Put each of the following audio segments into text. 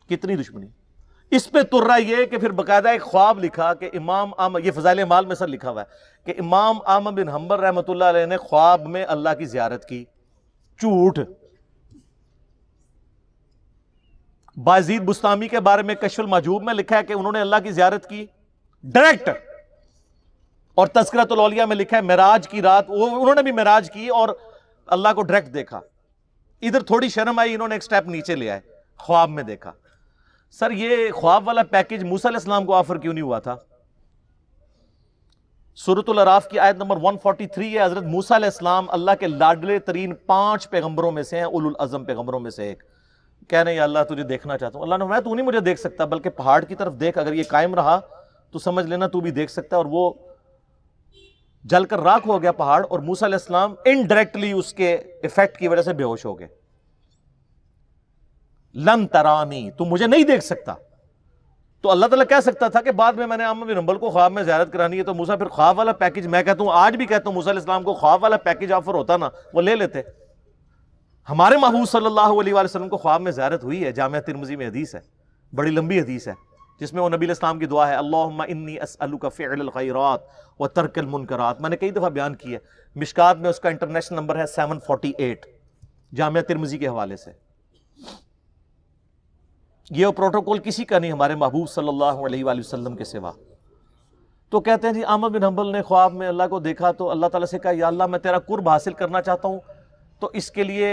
کتنی دشمنی. اس پہ ترا یہ کہ پھر باقاعدہ ایک خواب لکھا کہ امام احمد، یہ فضائل اعمال میں سر لکھا ہوا ہے کہ امام احمد بن حنبل رحمۃ اللہ علیہ نے خواب میں اللہ کی زیارت کی. جھوٹ. بایزید بستامی کے بارے میں کشف المحجوب میں لکھا ہے کہ انہوں نے اللہ کی زیارت کی ڈائریکٹ. اور تذکرۃ الاولیاء میں لکھا ہے معراج کی رات انہوں نے بھی معراج کی اور اللہ کو ڈائریکٹ دیکھا. ادھر تھوڑی شرم آئی، انہوں نے ایک سٹیپ نیچے لے آئے، خواب میں دیکھا. سر یہ خواب والا پیکج موسیٰ علیہ السلام کو آفر کیوں نہیں ہوا تھا؟ سورۃ الاعراف کی آیت نمبر 143 ہے. حضرت موسیٰ علیہ السلام اللہ کے لاڈلے ترین 5 پیغمبروں میں سے ہیں، اولو العزم پیغمبروں میں سے ایک. کہنے یا اللہ تجھے دیکھنا چاہتا ہوں. اللہ نے فرمایا تو نہیں مجھے دیکھ سکتا، بلکہ پہاڑ کی طرف دیکھ، اگر یہ قائم رہا تو سمجھ لینا تو بھی دیکھ سکتا ہے. اور وہ جل کر راکھ ہو گیا پہاڑ، اور موسیٰ علیہ السلام انڈائریکٹلی اس کے ایفیکٹ کی وجہ سے بے ہوش ہو گئے. لن ترانی، تو مجھے نہیں دیکھ سکتا. تو اللہ تعالیٰ کہہ سکتا تھا کہ بعد میں نے احمد بن حنبل کو خواب میں زیارت کرانی ہے، تو موسیٰ پھر خواب والا پیکج، میں کہتا ہوں آج بھی کہتا ہوں موسیٰ علیہ السلام کو خواب والا پیکج آفر ہوتا نا وہ لے لیتے. ہمارے محبوب صلی اللہ علیہ وآلہ وسلم کو خواب میں زیارت ہوئی ہے. جامعہ ترمذی میں حدیث ہے، بڑی لمبی حدیث ہے، جس میں وہ نبی علیہ السلام کی دعا ہے اللہم انی اسألک فعل الخیرات و ترک المنکرات. میں نے کئی دفعہ بیان کی ہے، مشکات میں اس کا انٹرنیشنل نمبر ہے 748 جامعہ ترمذی کے حوالے سے. یہ پروٹوکول کسی کا نہیں ہمارے محبوب صلی اللہ علیہ وآلہ وسلم کے سوا. تو کہتے ہیں جی احمد بن حنبل نے خواب میں اللہ کو دیکھا تو اللہ تعالیٰ سے کہا یا اللہ میں تیرا قرب حاصل کرنا چاہتا ہوں، تو اس کے لیے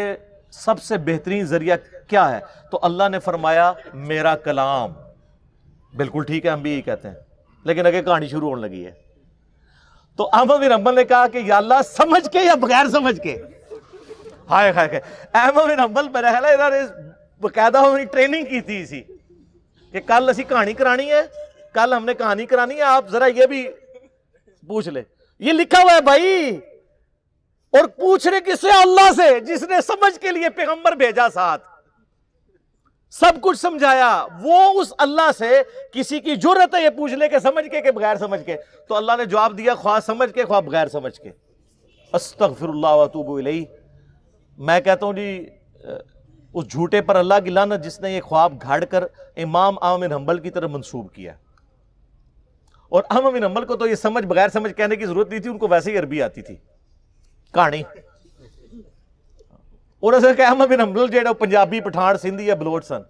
سب سے بہترین ذریعہ کیا ہے؟ تو اللہ نے فرمایا میرا کلام. بالکل ٹھیک ہے، ہم بھی یہی کہتے ہیں، لیکن اگے کہانی شروع ہونے لگی ہے. تو احمد بن حنبل نے کہا کہ یا اللہ سمجھ کے یا بغیر سمجھ کے. ہائے ہائے. احمد بن حنبل انہوں نے باقاعدہ ہماری ٹریننگ کی تھی اسی کہ کل اسی کہانی کرانی ہے، کل ہم نے کہانی کرانی ہے، آپ ذرا یہ بھی پوچھ لیں. یہ لکھا ہوا ہے بھائی، اور پوچھ رہے کس سے؟ اللہ سے، جس نے سمجھ کے لیے پیغمبر بھیجا، ساتھ سب کچھ سمجھایا. وہ اس اللہ سے کسی کی جرت ہے یہ پوچھ لے کہ سمجھ کے کہ بغیر سمجھ کے؟ تو اللہ نے جواب دیا خواہ سمجھ کے خواہ بغیر سمجھ کے. استغفر اللہ واتوب الیہ. میں کہتا ہوں جی اس جھوٹے پر اللہ کی لعنت جس نے یہ خواب گھڑ کر امام احمد بن حنبل کی طرف منسوب کیا. اور احمد بن حنبل کو تو یہ سمجھ بغیر سمجھ کہنے کی ضرورت نہیں تھی، ان کو ویسے ہی عربی آتی تھی کہانی. اور اسے کہ احمد بن حنبل جیڑا پنجابی پٹھان سندھی یا بلوچ سن.